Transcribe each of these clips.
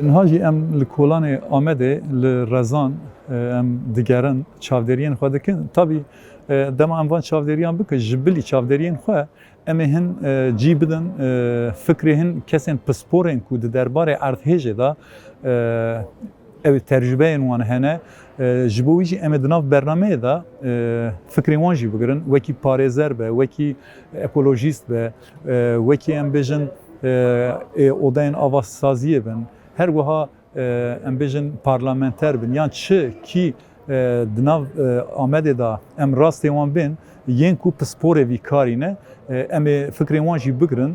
Nihajî em li kolanê Amedê li Rezan em digerin çavderiyên xwe dikin. Tabii dema em van çavderiyan bikin ji bilî çavderiyên xwe em ê hin cî bidin fikrê hin kesên pisporên ku di derbarê erdhêjê da ew tecrübeyên wan hene ji bo wî jî em ê di nav bernameyê da fikrên wan jî bigirin. Wekî parêzer be, wekî ekolojîst be, wekî em bêjin odayên avazsaziyê bin. Her wiha em bêjin parlamenter bin yan çi kî di nav Amedê da em rastê wan bên yên ku pisporê vî karî ne em ê fikrên wan jî bigirin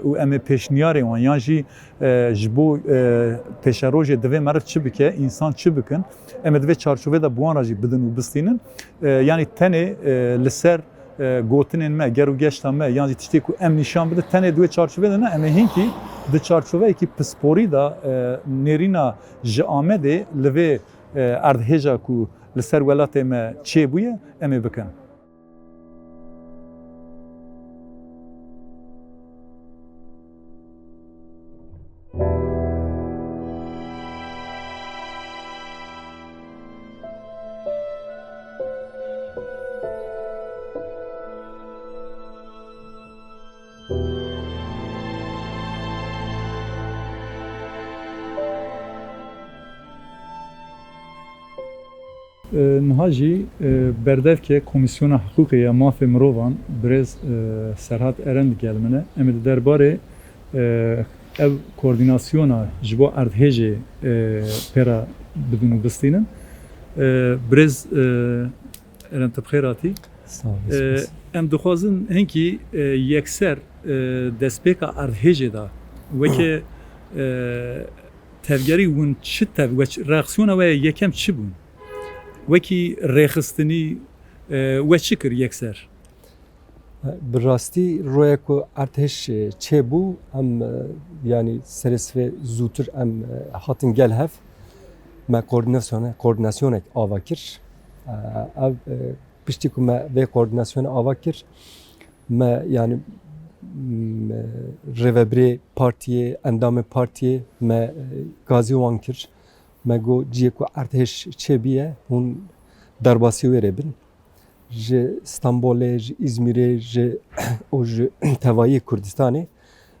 û em ê pêşniyarên wan yan jî ji bo pêşerojê divê meriv çi bike, însan çi bikin em ê divê çarçovê de bi wan re jî bidin û bistînin. Yani tenê li ser gotinên me, ger û geşta me yan jî tiştê ku em nîşan bide tenê di wê çarçovê de ne em ê hinkî di çarçoveyekî pisporî da nêrîna ji Amedê li vê erdhêja ku li ser welatê me çêbûye em ê bikin. Niha jî berdevke Komisyona Hukukê ya Mafê Mirovan Birêz Serhat Eren digel min e. Em ê di derbarê ev koordinasyona ji bo erdhêjê pêra bidin û bistînin. Birêz Eren te bi xêr hatî. Em dixwazin hinkî yekser destpêka erdhêjê da weke tevgerî hûn çi tev reaksiyona we yekem çi bûn? Wekî rêxistinî we çi kir yekser? Bi rastî roya ku erdhêj çêbû em yani serê zûtir em hatin gel hev me koordinasyonek ava kir. Ev piştî ku me vê koordinasyona ava kir me yani rêveberê partiyê, endamê partiyê me gazî wan kir. Me got ciyê ku erdhêj çêbûye hûn derbasî wê re bin. Ji Stenbolê, ji İzmîrê, ji û ji tevayê Kurdistanê,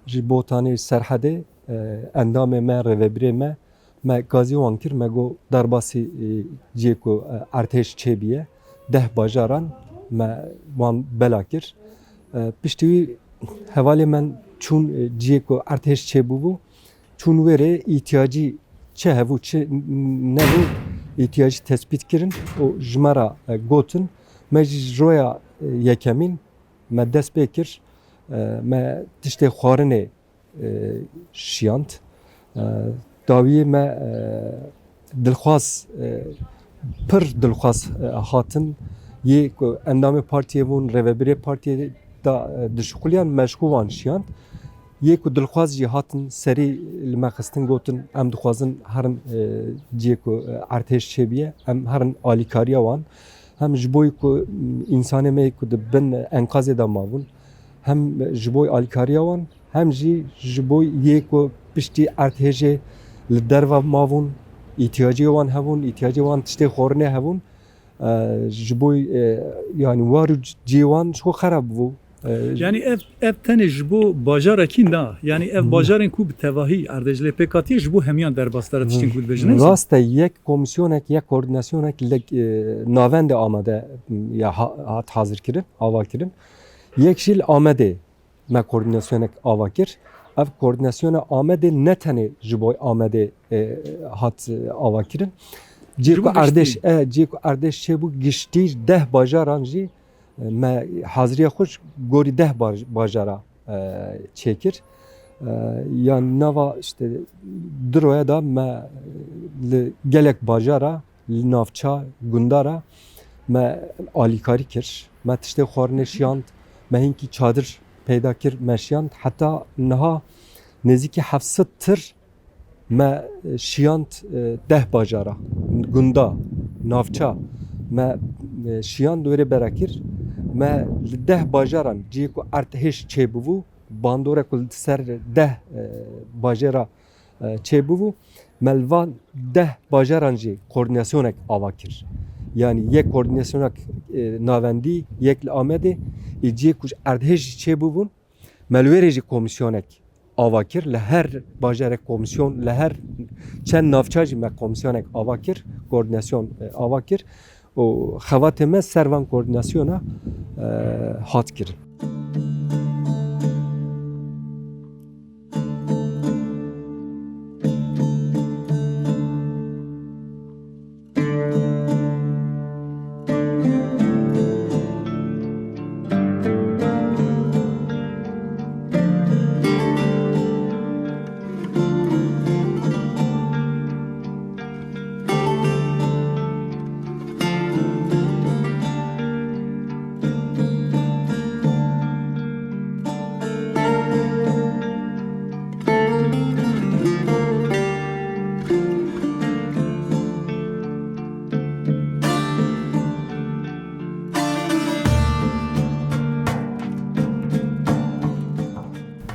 ji botanê Serhedê endamê me, rêveberê me, me gazî wan kir, me got derbasî ciyê ku erdhêj çêbûye. 10 bajaran me wan bela kir. Piştî wî hevalê men çûn ciyê ku erdhêj çêbûbû, çûn wê re îhtiyacî çi hevû çi nebû îhtiyacî tespît kirin û ji me re gotin. Me ji roya yekemîn me dest pê kir me tiştê xwarinê şiyand. Dawiyê me dilxwaz pir dilxwaz hatin yê ku endamê partiyê bûn, rêveberê partiyê da dişuxuliyan meşgûl wan şiyand. Yê ku dilxwaz jî hatin serî li me xistin gotin em dixwazin herin ciyê ku erdhêj çêbûye em herin alîkariya wan hem ji bo ku însanê me ku di bin enkazê de mabûn hem ji bo alîkariya wan hem jî ji bo yê ku piştî erdhêjê li derve mabûn îhtiyacê wan hebûn, îhtiyacê wan tiştê xwarinê hebûn ji bo yani war û ciyê wan xwe xerab bû. Yani ev tenê ji bo bajarekî na yani ev bajarên ku bi tevahî erdhêj lê pêk hatiye ji bo hemiyan derbasdara tiştên ku dibêjin. Rast e yek komisyonek yek koordinasyonek navendê Amedê ya hat hazir kirin, ava kirin. Yek jî li Amedê me koordinasyonek ava kir. Ev koordinasyona Amedê ne tenê ji bo Amedê hat ava kirin. Cî ku erdhêj çêbû giştî 10 bajaran jî me haziriya xwe gorî 10 bajara çêkir. Yani nava işte di roya da me li gelek bajara, li navça, gundara me alîkarî kir. Me tiştê xwarinê şiyand, me hinkî çadir peyda kir me şiyand. Heta niha nêzîkî 700 tir me şiyand 10 bajara, gunda, navça me şiyand wêrê bera kir. Me li 10 bajaran ciyê ku erdhêj çêbûbû bandora ku ser 10 bajara çêbû melvan deh bajaran jî koordinasyonek ava kir. Yani yek koordinasyonek navendî yek li Amedê ciyê ku ji erdhej jî çêbûbûn melwêrê jî komisyonek ava kir li her bajarek komisyon li her çend navça jî me komisyonek ava kir koordinasyon ava kir û xevatê me ser van koordinasyona hat kirin.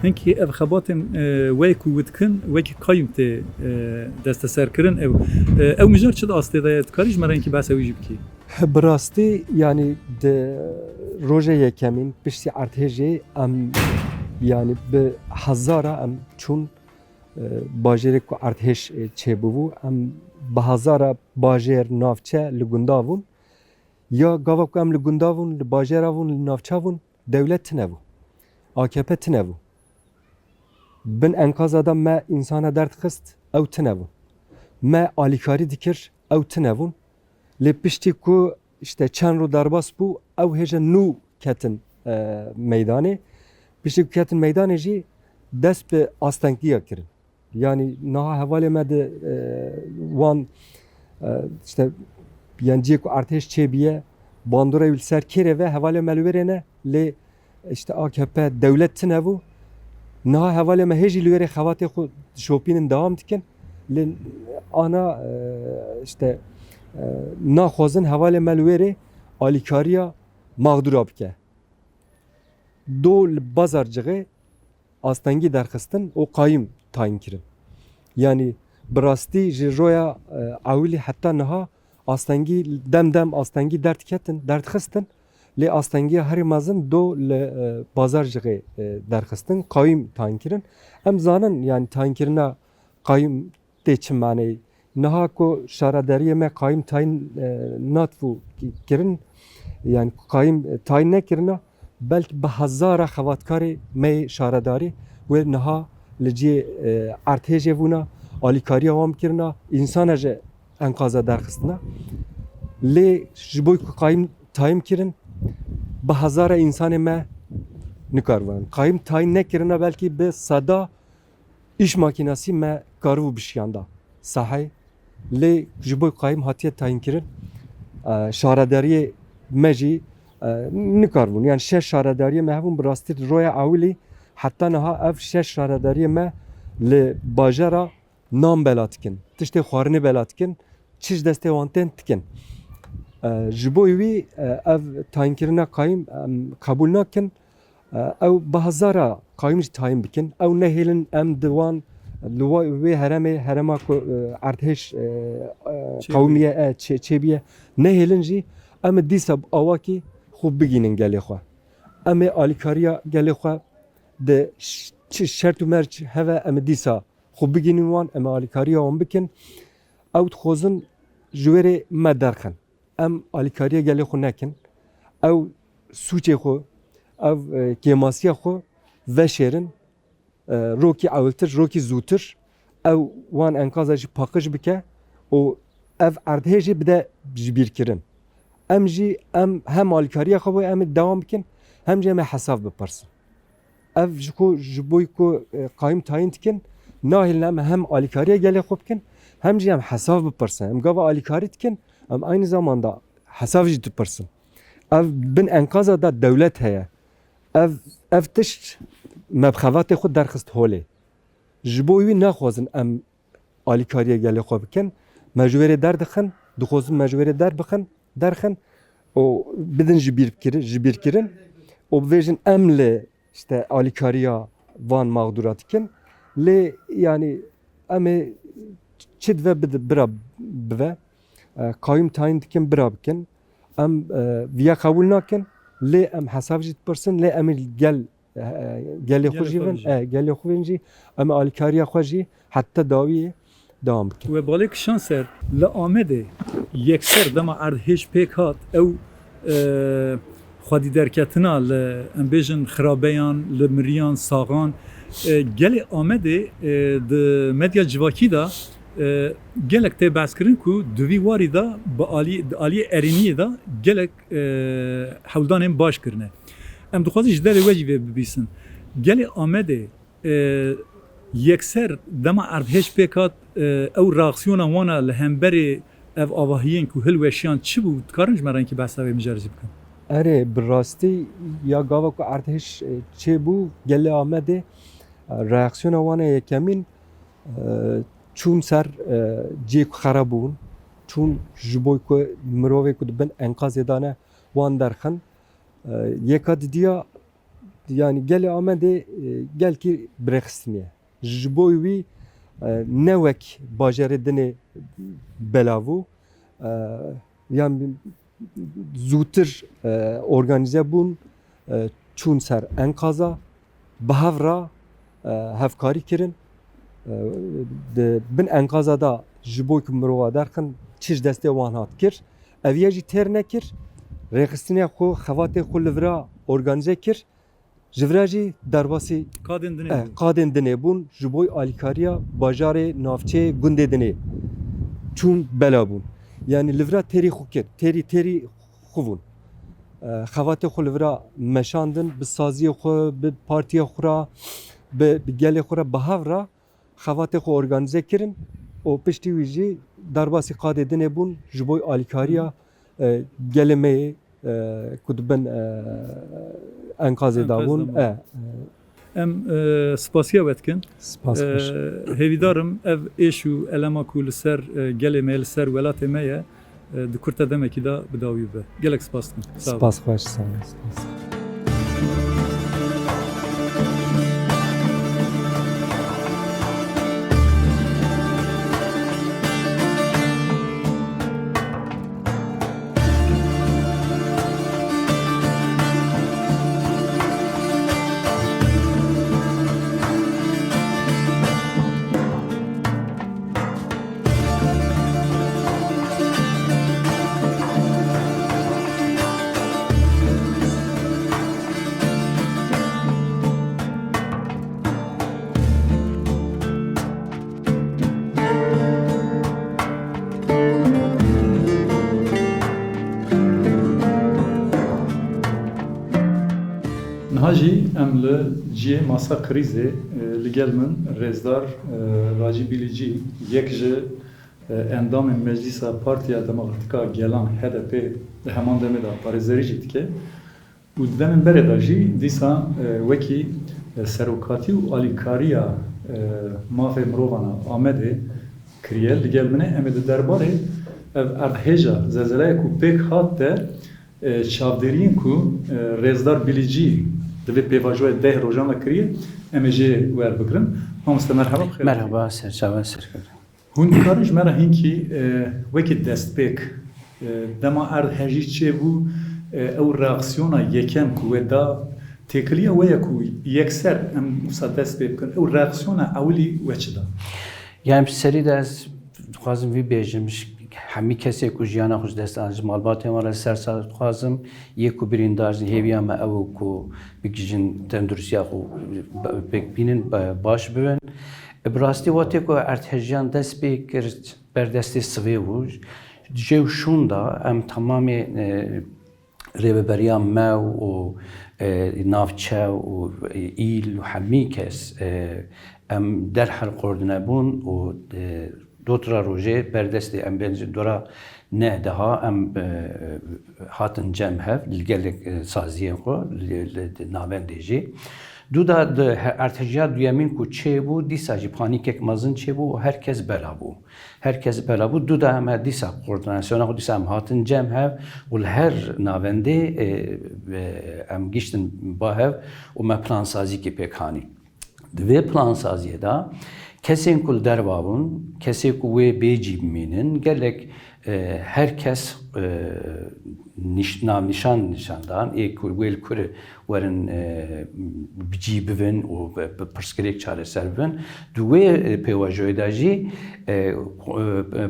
Hinkî ev xebatên wê ku witkin wekî qayîm tê desteserkirin ew mijar çi di astê de ye dikarî ji me re hinkî behsa wî jî bikî? Bi rastî yani di roja yekemîn piştî erdhejê em yani bi hezara em çûn bajarê ku erdhej çêbûbû em bi hezara bajêr navçe li gundav bûn ya gava ku em li gundav bûn li bajêra bûn li navça bûn dewlet tune bû AKP tune bû bin enkaza da me insana derd xist ew tune bûn me alîkarî dikir ew tune bûn lê piştî ku işte çend rû derbas bû ew hêja nû ketin meydanê piştî ku ketin meydanê jî dest bi astengiya kirin yani niha hevalê me di wan işte yani ciyê ku erdhej çêbiye bandora li ser kêrê ve hevalê me li wêrê ne lê işte AKP dewlet tune bû niha hevalê me hêjî li wêrê xevatê xwe şopînin dewam dikin lê ana işte naxwazin hevalê me li wêrê alîkariya mağdura bike. Do li bazar cixê astengî derxistin û qayîm tayin kirin. Yani bi rastî ji roya ewilî heta niha astengî dem astengî derdxistin lê astengiya herî mezin do li bazar cixê derxistin qayîm tayin kirin. Em zanin yani tayinkirina qayîm tê çi maneyê niha ku şaredariyê me qayîm tayin natbû kirin yani qayîm tayin nekirina belkî bi hezara xebatkarê me şaredarî wê niha li ciyê erdhêjê bûna alîkariya wan kirina insana ji enkaza derxistina lê ji bo ku qayîm tayin kirin bi hezara insanê me nikaribin qayîm tayin nekirina belkî bi seda îş makînesî me karibû bişiyanda sahayê lê ji bo qayîm hatiye tayin kirin şaredariyê me jî nikaribûn yani şeş şaredariyê me hebûn bi rastî roya ewilî heta niha ev şeş şaredariyê me li bajara nam bela dikin tiştê xwarinê bela dikin çi ji destê wan tên dikin ji bo wî ev tayinkirina qayîm qebûl nakin ew bi hezara qayîm jî tayin bikin ew nehêlin em di wan li wê heremê herema ku erdhej qewmiye çêbiye nehêlin jî em ê dîsa awakî xwe bigînin gelê xwe em ê alîkariya gelê xwe di çi şert û merc heve em ê dîsa xwe bigînin wan em ê alîkariya wan bikin ew dixwazin ji wêrê me derxin em alîkariya gelê xwe nekin ew sûcê xwe ev kêmasiya xwe veşêrin rokî ewiltir rokî zûtir ew wan enkaza jî paqij bike û ev erdhêjê bide ji bîrkirin em jî em hem alîkariya xwe em ê dewam bikin hem jî em ê hesav bipirsin ev ji bo ku qayîm tayin dikin nahêlin em hem alîkariya gelê xwe bikin hem jî em hesav bipirsin em gava alîkarî dikin em aynı zamanda hesav jî dipirsin ev bin enkaza da dewlet heye ev tişt me bi xevatê xwe derxist holê ji bo wî naxwazin em alîkariya gelê xwe bikin me ji wêrê derdixin dixwazin me ji wêrê derxin û bidin ji bîrkirin û bibêjin em li işte alîkariya van mağdura dikin lê yani em çi ve bira bive qayım tayin dikin bira bikin em viya kabul nakin lê em hesab jî dipirsin lê em gelê xwe jî bin gelê xwe jî em alîkariya xwe jî heta dawiyê devam bikin. و بالک شانسر لآمده یکسر دم ارهش پیک هات او خودی درکتنا ام بیژن خرابیان لمریان ساغان گل آمده د مدیا جواکی دا gelek te baskirin ku duvi wari da ba ali eriniyê da gelek hewldanên baş kirine. Em dixwazin ji derê we jî vê bibîsin. Gelê Amedê yekser dema erdhêj pêk hat ew reaksiyona wana li hemberê ev avahiyên ku hilweşiyan çi bû dikarin ji me renkî behsa wê mijar jî bikin. Erê bi rastî ya gava ku erdhêj çêbû gelê Amedê reaksiyona wana yekemîn çûn ser ciyê ku xerab bûn çûn ji bo ku mirovê ku dibin enkazê dane wan derxin yeka didiya yani gelê Amedê gelkî birêxistiniye ji bo wî ne wek bajarê dinê belavû yani zûtir organize bûn çûn ser enkaza bi hev re hevkarî kirin bin enkaza da ji bo ku mirova derxin çi ji destê wan hat kir ev yê jî têr nekir rêxistiniya xwe xevatê xwe li vira organize kir ji vira jî derbasî qadên dinê bûn ji bo alîkariya bajarê navçeyê gundê dinê çûn bela bûn yani li vira têrî xwe kir têrî xwe bûn xevatê xwe li vira meşandin bi saziyê xwe bi partiya xwe ra bi gelê xwe re bi hev re xevatê xwe organize kirin û piştî wî jî derbasî qadê dinê bûn ji bo alîkariya gelê me ku dibin enkazê da bûn em spasiya we dikin spas baş hêvîdarim ev êş û elema ku li ser gelê me li ser welatê me ye di kurta demekî da bi dawî be gelek spas dikim spas baş sağ olun. Hajî em li ciyê masa krîzê li gel min rêzdar Racî Bilîcî yek ji endamên Meclîsa Partiya Demokratîk a Gelan HDP li heman demê da parêzerî jî dike û di demên berê da jî dîsa wekî serokatî û alîkariya mafê mirovan a Amedê kiriye li gel min e em ê di derbarê ev erdhêja zelzeleyek û pêk hat de çavderiyên ku rêzdar Bilîcî divê pêvajoya 10 rojan ve kiriye em ê jê wer bigirin. Mamoste merheba bixêr. Merhaba, serçava serkir. Hûn dikarin ji me re hinkî wekî destpêk dema erdhejî çêbû ew reaksiyona yekem ku we da têkiliya we ye ku yekser em wisa dest pê bikin ew reaksiyona ewilî we çi da? Yani serî de ez dixwazim vî bêjim hemî kesê ku jiyana xwe ji dest an ji malbatên wan re ser saz dixwazim yek ku birîndar ji hêviya me ew ku bigihîjin tendurustiya xwe pêk bînin baş bibin. Bi rastî watê ku erdhejiyan dest pê kir berdestê sivê bû jê şûn da em tamamê rêveberiya me û navçe û îl û hemî kes em derhal qordinebûn û دوترا روژه بردستی ام بنج دورا نه daha em hatin cem hev gelek saziyen ko navendêjê du da ertejiya duyemin ku çêbû dîsa jî panîkek mezin çêbû herkes bela bû herkes bela bû du da em dîsa koordinasyona xwe dîsa em hatin cem hev û li her navendê em giştin bahev û me plansazîkê pêk hanî di vê plansaziyê da Kesên ku li derva bûn, kesê ku wê bêjî bimînin, gelek herkes nişandan wê li kurê werin bicî bibin û pirsgirêk çareser bibin. Di wê pêvajoyê de jî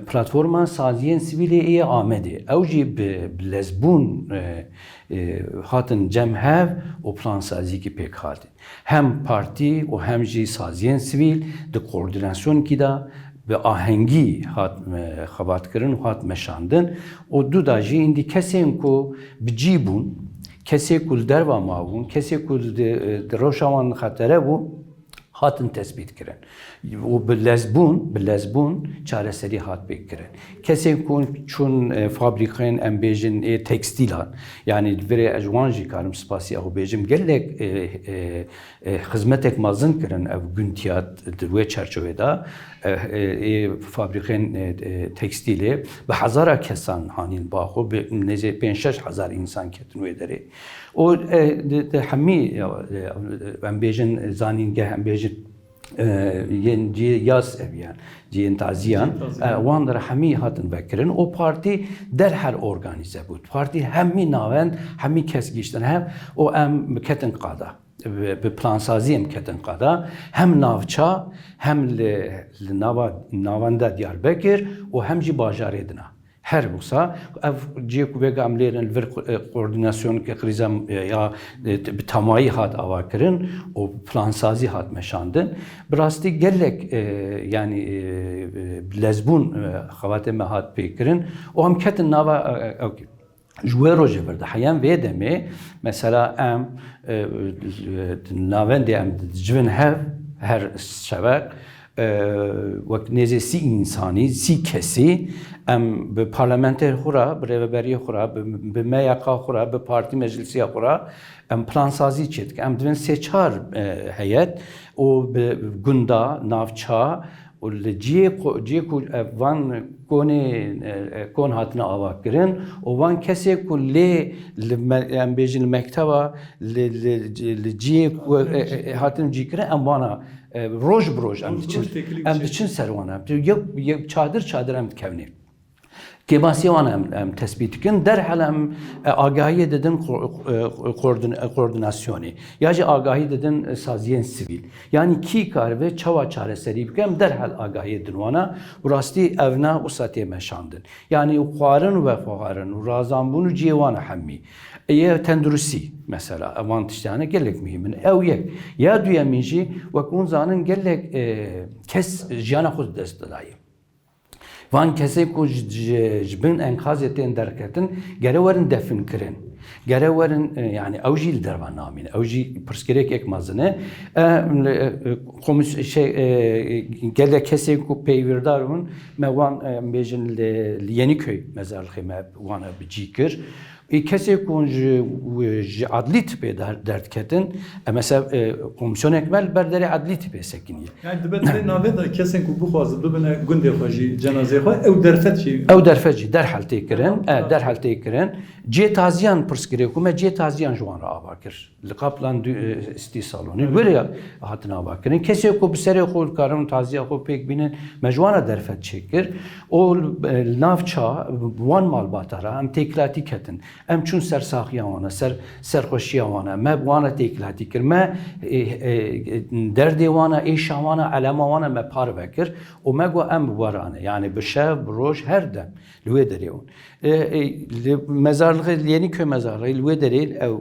platforma saziyên sivîlê ê Amedê. Ew jî bi lezbûn hatin cem hev û plansazîkî pêk hatin. Hem partî û hem jî saziyên sivîl di koordinasyonekî de bi ahengî hat xebatkirin û hat meşandin. O du da jî îndî kesên ku bicî bûn, kesê ku li derva mabûn, kesê ku di roşa wan xetere bû, hatin tespît kirin. û bi lezbûn çareserî hat pêk kirin. Kesên ku çûn fabrîkayên em bêjin tekstîlan, yani verê ji wan jî karim spasiya xwe bêjim, gelek xizmetek mezin kirin ev guntiya di wê çerçevê de fabrîkayên tekstîlê bi hezara kesan hanîn baxwe, bi nêzî 5-6 hezar însan ketin wê derê. O hemî em bêjin zanîngeh, em bêjin yên cihê yas eviyan, cihên taziyan, wan de hemî hatin vekirin. O partî derhal organize bû. Partî hemî navend, hemî kes giştin hev, o em ketin qada. Bi plansazî em ketin qada. Hem navça, hem li navenda Diyarbekir û hem jî bajarê dina. Her wisa ev cihê ku vêga em lêrin vir koordinasyoneke kriza ya bi tamayî hat avakirin û plansazî hat meşandin. Bi rastî gelek yani lezbûn xewatê me hat pêkirin û em ketin nava ji wê rojê bir de heyan vê demê mesela em navendê em dicivin hev her şevek wek nêzê sî însanî, sî kesî em bi parlamenter xwe re, bi rêveberiyê xwe re, bi meyaka xwe re, bi partî meclisiya xwe re em plansazî çê dikin. Em divin 3-4 heyet û bi gunda, navça û li cihê ku van kon hatine avakirin û van kesê ku lê em bêjin li mekteba li cihê ku hatin cîkirin em wana roj bi roj em diçin ser wan yek çadir em dikevnê. Kêbasiya wan em tespît dikin, derhal em agahiyê didin koordinasyonê ya jî agahî didin saziyên sivîl. Yani kî karibe çawa çareserî bike em derhal agahiyê din wana bi rastî ev na wisa tê meşandin. Yani xwarin ve xwarin û razanbûn û cihê wan hemî. Ye tenduristî mesela evan tiştane gelek mühim. Ew yek. Ya duyemîn jî wek hûn zanin gelek kes jiyana xwe dest didaye. Van kesê ku ji bin enkazê tên derketin gere werin defin kirin. Gere werin yani ew jî li derva namîne. Ew jî pirsgirêkek mezin e. Gelek kesê ku peyvirdar bûn me wan bêjin li Yeniköy mezarlixê me wan bicî kir. Kesê ku ji adlî tipê derdketin, mesela komisyonek mel berderê adlî tipê sekiniye. Yani dibet navê de kesên ku bixwazin bibine gundê xwe jî cenazê xwe ew derfet jî. Ew derfet jî derhal tê kirin, derhal tê kirin. Cihê taziyan pirsgirêk û me cihê taziyan ji wan re ava kir. Li qaplan stî salonê wêrê hatin ava kirin. Kesê ku bi serê xwe dikarin taziya xwe pêk bînin, me ji wan re derfet çêkir. O navça wan malbatara em têkilatî ketin. Em çûn ser saxiya wan, serxweşiya wan, me bi wan re têkilatî kir. Me derdê wan, êşa wan, elema wan me par vekir û me got em bi werane. Yani bi şev, bi roj her dem li wê derê hûn. Mezarlığê Yeniköy mezarlığı li wê derê ew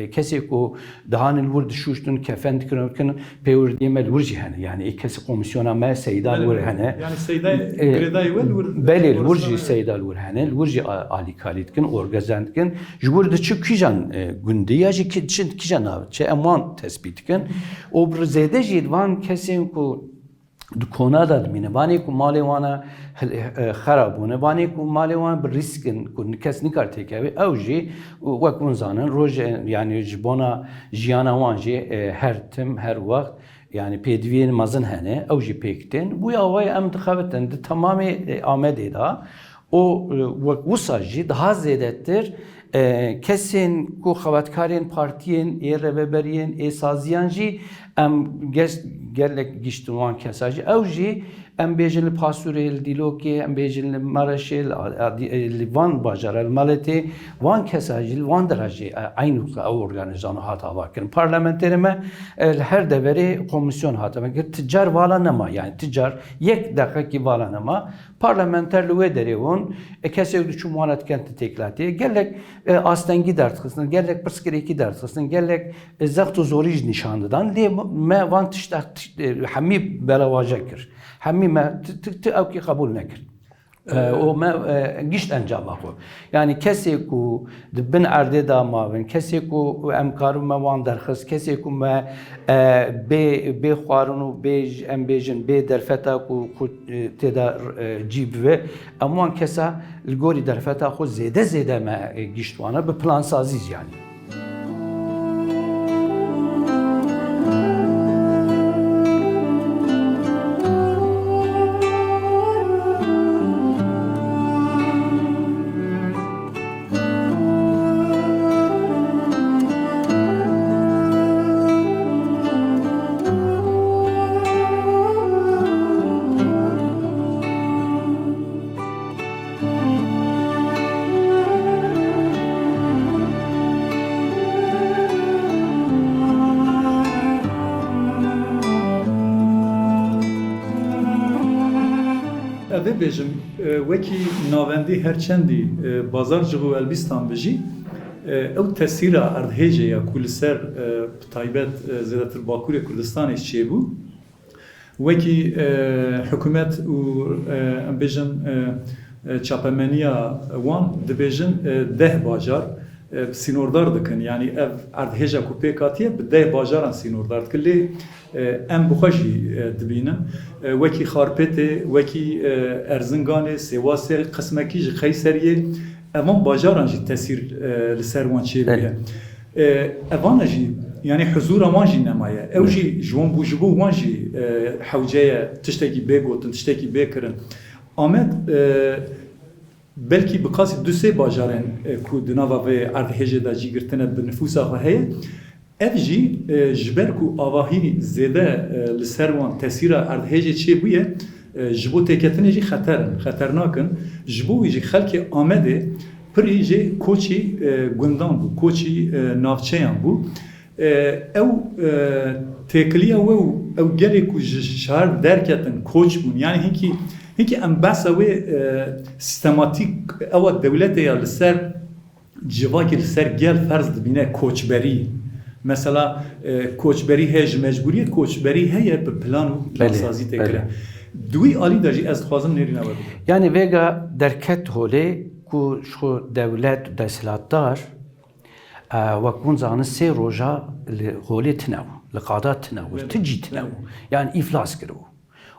kesê ku dihanin wir dişuştin, kefen dikirin, pêwîrdiyê me li wir jî hene. Yani kesê komisyona me seyda li wir hene. Yani seyda girêdayê we li wir. Belê li wir jî seyda li wir hene. Li wir jî alîkarî dikin, orgezen dikin. Ji wir diçi kîjan gundî ya jî kîjan navê çi em wan tespît dikin. O bir zêde jî van kesên ku di kona da dimîne, vanê ku malê wan xerab bûne, vanê ku malê wan bi riskin ku kes nikar têkeve, ew jî wek hûn zanin roj yani ji bona jiyana wan jî her tim her wext yani pêdiviyên mezin hene, ew jî pêk tên. Bu awayê em dixebitin di tamamê Amedê da o wek wisa jî daha zêdetir kesên ku xewetkarên partiyên ê rêveberiyên ê saziyan jî em gelek giştuan kesajı ev jî em bêjin li Pasurê, li Dîlokê, em bêjin li Maraşê, li Van bajarê, li Maletê, van kesajî li van derajê aynı ev organizanı hat ava kirin. Parlamenterê me li her deverê komisyon hat ava kirin. Ticcar vala nema yani ticcar yek dakikî vala nema. Parlamenter li wê derê hûn kesê diçû muhanet kent teklatiye gelek astengî dertxistin, gelek pirsgirêkî dertxistin, gelek zext û zorî jî nîşan didan. Lê me van tişta hemî belawaja kir. Hemî me ew kî qebûl nekir. O me gişt encama xwe. Yani kesê ku di bin erdê da mavin, kesê ku em karin me wan derxist, kesê ku me bê xwarin û bê em bêjin bê derfeta ku têda cî bibe, em wan kesa li gorî derfeta xwe zêde me giştwana bi plansazî yani. Evê bêjim wekî navendî herçendî bazar ji û Elbîstan bijî ew tesîra erdhêjê ya ku li ser bi taybet zêdetir Bakurê Kurdistanê çêbû wekî hikûmet û em bêjin çapemeniya wan dibêjin 10 bajar sînordar dikin yani ev erdhêja ku pêk hatiye bi 10 bajaran sînordar dikin lê em bi xwe jî dibînin wekî Xarpêtê, wekî Erzinganê, Sêwasê, qismekî ji Xeyseriyê evan bajaran jî tesîr li ser wan çêbûye. Evan jî yani huzûra wan jî nemaye. Ew jî ji wan bû ji bo wan jî hewceye tiştekî bêgotin, tiştekî bêkirin. Amed belkî bi qasî du sê bajarên ku di nava vê erdhêjê de jî girtine bi nüfusa xwe heye ev jî ji ber ku avahî zêde li ser wan tesîra erdhêjê çêbûye ji bo têketinê jî xeternakin ji bo wî jî xelkê Amedê pirî jê koçî gundan bû, koçî navçeyan bû. Ew têkiliya we û ew gelê ku ji şehir derketin koç bûn yani hinkî em behsa wê sistematik ewa dewletê ya li ser civakê li ser gel ferz dibîne koçberî. Mesela koçberî heye ji mecburiyê koçberî heye bi plan û plansazî têkire. Duî alî de jî ez dixwazim nêrîna we bibim. Yani vega derket holê ku şu devlet desthilatdar wek hûn zanin sê roja li holê tune li qada tune ti cî tune yani îflas kiriw.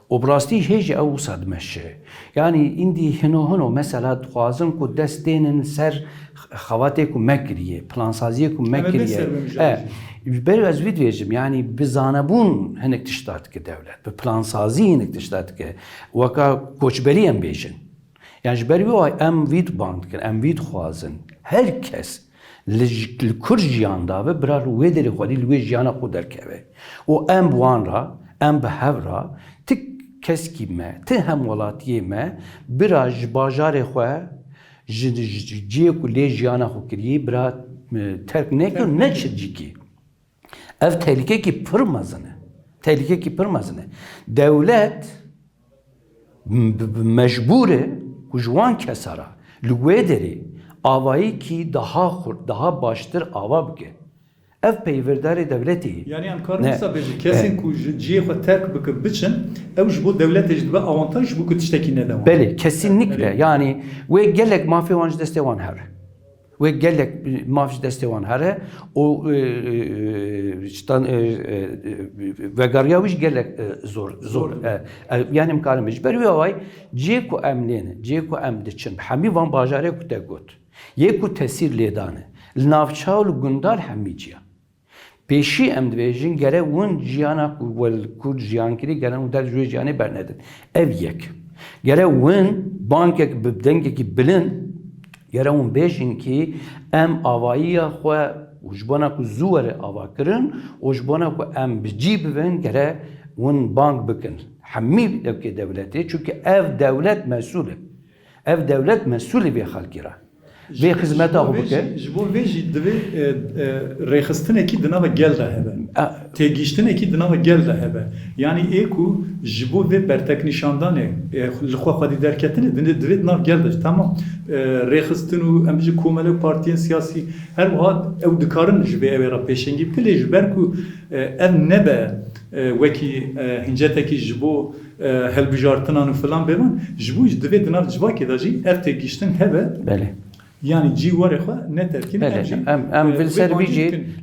O bi rastî hêjî ew wisa dimeşe. Yani indî hino mesela dixwazim ku destênin ser xevatê ku me kiriye, plansaziyê ku me kiriye. Ber ez vî dibêjim yani bi zanebûn hinek tişta dike devlet, bi plansazî hinek tişta dike. Weka koçberî em bêjin. Yani ji ber wî em vî band dikin, em vî dixwazin herkes li kur jiyan dabe bira li wê derê xwedî li wê jiyana xwe derkeve. û em bi wan ra, em bi hev ra keskî me, ti hem welatiyê me bira ji bajarê xwe ji ciyê ku lê jiyana xwe kiriye bira terk nekin ne çircikî. Ev tehlikekî pir mezin e. Tehlikekî pir mezin e. Devlet mecbûr e ku ji wan kesara li wê derê avayî kî daha baştir ava bike. Ev peyverdarê devletê. Yani em karin wisa bêjin kesên ku ji ciyê xwe terk bike biçin ew ji bo devletê jî dibe avantaj ji bo ku tiştekî nede wan. Belê kesinlikle yani wê gelek mafê wan ji destê wan here. Wê gelek maf ji destê wan here û vegariya wî jî gelek zor. Yani em karin ji ber wê awayî ciyê ku em lêne, ciyê ku em diçin hemî van bajarê ku te got. Yê ku tesîr lêdane. Li navçe û li gundar hemî ciya. Pêşî em dibêjin gere hûn jiyana ku jiyankirî gere hûn der ji wê jiyanê bernedin. Ev yek. Gere hûn bankek bi dengekî bilind gere hûn bêjin ki em avayiya xwe û ji bona ku zû were ava kirin û ji bona ku em bi cî bibin gere ون بانک بکن همی که دولتی çünkü ev devlet mesulü ev devlet mesulü bir halkira ve hizmet ahu bike ji bo vê jî divê rêxistinekî di nava gel de hebe. Têgihiştinekî di nava gel de hebe. Yani ê ku ji bo vê berteknîşandanê li xwe xwedî derketinê divê di nav gel de. Tamam. Rêxistin û em ji komelek partiyên siyasî her wiha ew dikarin ji vê evê re pêşengî bikin lê ji ber ku ev nebe wekî hincetekî ji bo helbijartinan û filan bêvan ji bo divê di nav civakê de jî ev têgihiştin hebe. Beli. Yani civare xwe ne terkin em vil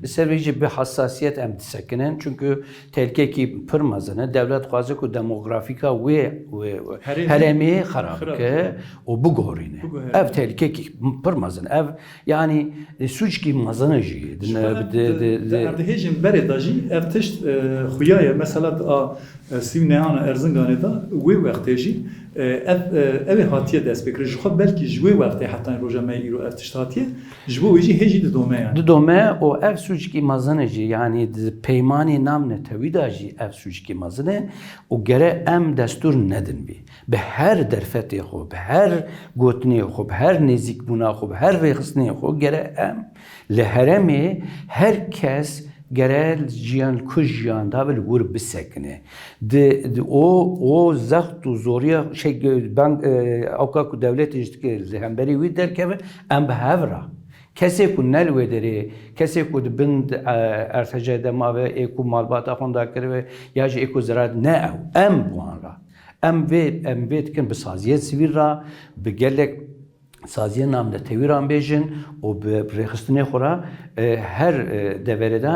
servici bir hassasiyet em disekinin çünkü telkeki pırmazını devlet xwazı ku demografika ve heremi xarab ke o bu gorine ev telkeki pırmazın ev yani suçki mazanı jî erdhejin bere da jî ev tişt xuyaya mesela a Sivneyana Erzincanê da wê wextê jî ev hatiye dest pêkir ji xwe belkî ji wê wextê heta roja me îro ev tişt hatiye ji bo wê jî hêjî di dome yani. Di dome o ev suçki mazanı jî yani peymanê namne tewîda jî ev suçki mazanı o gere em destur nedin bî. Bi her derfetê xwe, bi her gotinê xwe, bi her nêzîkbûna xwe, bi her rêxistinê xwe gere em li heremê herkes gerel jiyan ku jiyan da bil gur bisekine o zaht u zoriya ben avka ku devlet işte hemberi wî derkeve em bi hevra kesê ku nel wê derê kesê ku bin ertece dema ve êku malbata xwe dakirive ya jî êku ziraat ne ew em wan ra em vê dikin bi saziyê sivîl ra bi gelek Saziye namda teviran bejin o rêxistinê xwe ra her deverê de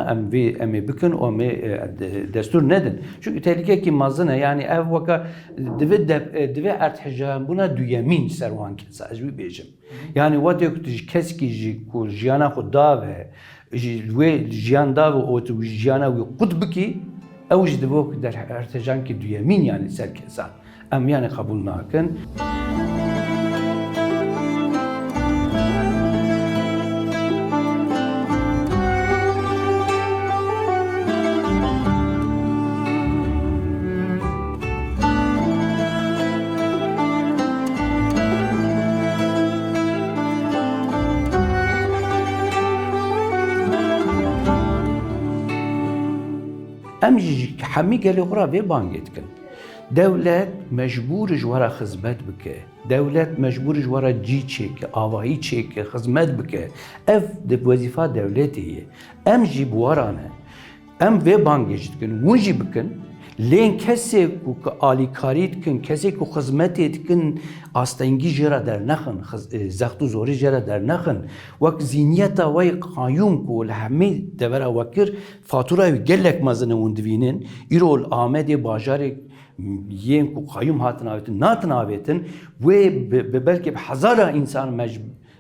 em ê bikin o em destur nedin. Çünkü tehlikekî mazin e yani ev weka divê erdhejeyên bûna duyemîn ser wan kesa ez wî bêjim. Yani wetê ku keskî jî ku jiyana xwe dave ji wê jiyan dave û jiyana wî qut bikî ew jî divê erdhejankî duyemîn yani ser kesa em yani qebûl nakin. Em jî hemî gelê xwe ra vê bangê dikin. Devlet mecbûr ji we re xizmet bike. Devlet mecbûr ji we re cî çêke, avahî çêke, xizmet bike. Ev di wezîfa devletê ye. Em jî bi we re ne. Em vê bangê jî dikin, hûn jî bikin. Lên kesê ku alîkarî dikin, kesê ku xizmetê dikin, astengî jê re dernexin, zext û zorî jê re dernexin. Wek zîniyeta wê qayûm ku li hemî devera we kir, fatura wî gelek mezin hûn divînin. Îro li Amedê bajarê yên ku qayûm hatin avêtin, natin avêtin, wê belkî bi hezara însan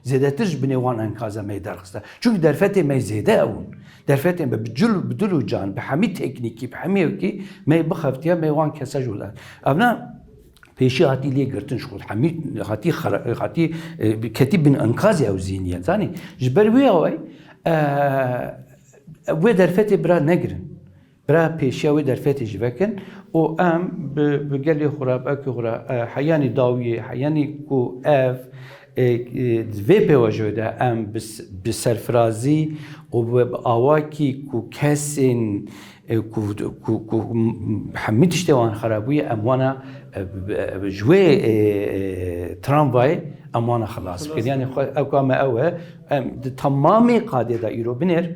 zêdetir ji binê wan enkaza me derxiste. Çünkü derfetê me zêde ewin. Derfetên bi dil û can, bi hemî teknîkî, bi hemî wekî me bixeftiye me wan kese ji welat. Evna pêşî hatî lê girtin ji xwe hemî hatî ketî bin enkazê ew zîniyet. Zanî ji ber wê away wê derfetê bira negirin. Bira pêşiya wê derfetê jî vekin û em bi gelê xwe re bi ekê xwe re heyanî dawiyê, heyanî ku ev vê pêwajê de em bi serfirazî û bi awakî ku kesên ku hemî tiştê wan xerabûye em wana ji wê tramvayê em wana xilas bikin. Yani ew ka me ew e em di tamamê qadê de îro binêr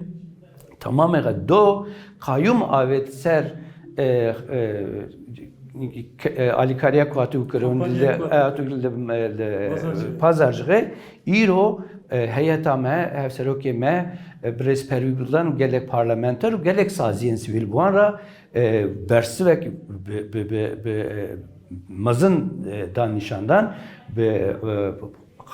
tamamê do qayûm avêt ser alîkariya ku hatû kirin pazarjixê îro heyeta me hevserokê me bi rêzperwî bidan û gelek parlamenter û gelek saziyên sivîl wan ra bersivek bi mezin danîşandan bi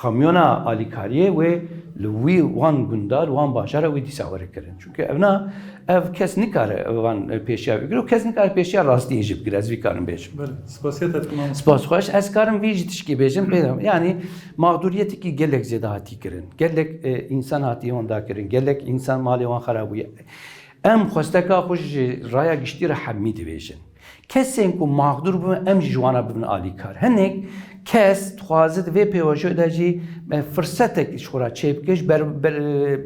kamyona alîkariyê wê li wî wan gundar wan bajara wî dîsa were kirin. Çünkü evna ev kes nikare wan pêşiya bigire û kes nikare pêşiya rastiyê jî bigire ez vî karim bêjim. Spas xweş ez karim vî jî tişkî bêjim pêdam. Yani mağduriyetekî gelek zêde hatî kirin. Gelek însan hatî wan da kirin. Gelek însan malê wan xerab bûye. Em xwesteka xwe ji raya giştî re hemî dibêjin. kesên ku mağdur bûn em jî ji wan bibin alîkar. Hinek kes dixwazit vê pêvajoya de jî fırsetek ji xwe re çêbike ji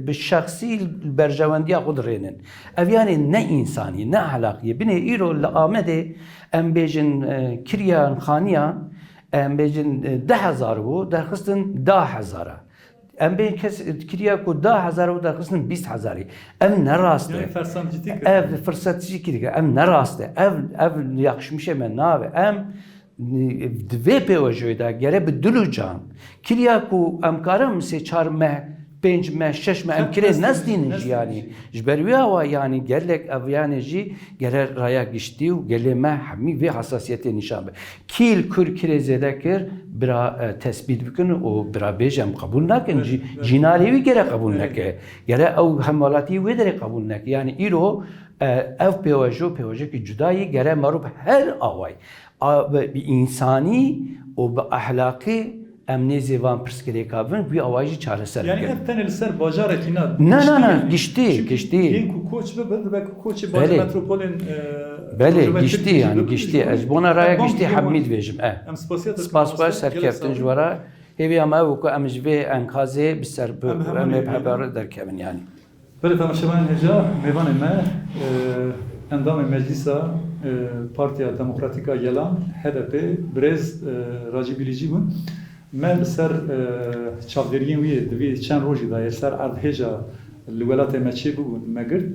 bi şexsî berjewendiya xwe dirênin. Ev yanê ne însanî, ne ahlakiye. Binê îro li Amedê em bêjin kiriyan xaniyan, em bêjin 10,000 bû, derxistin 10,000. Em bêjin kes kiriya ku 10,000 bû derxistin 20,000. Ev ne rast e. Ev fırsatçı kiriye. Em ne rast e. Ev yakışmışe me nave. Em divê pêvajoya de gere bi dil û can. Kiriya ku em karin sê çar me, 5 me, 6 me em kirê nestînin jî yanî. Ji ber wê awa yanî gelek ev yanê jî gere raya giştî û gelê me hemî vê hasasiyetê nîşan be. Kîl kur kirê zêde kir, bira tespît bikin û bira bêje em qebûl nakin. Cînalê wî gere qebûl neke. Gere ew hemalatî wê derê qebûl neke. Yani îro ev pêvajokî cudayî gere merû bi her awayî. Bi insani û bi ahlakî em nêzê van pirsgirêka bin wî awayî jî çareser Yani bikin. ev tenê li ser bajarekî Ne, giştî. Yên ku koç bibe, belki koçê Belê. metropolên Belê, giştî yani giştî. Ez bona raya giştî hemî dibêjim. Em spasiya Spas baş serkeftin ji wara. Hêvî em ew ku em ji vê enkazê bi ser em ê hebarê derkevin yani. Böyle tamaşavan heca mevanê me endamê meclîsa Partiya Demokratîka Yelan HDP birêz Racî Bilîcî bûn. Me li ser çavderiyên wî di vê çend rojî de ser erdhêja li welatê me çê bibûn me girt.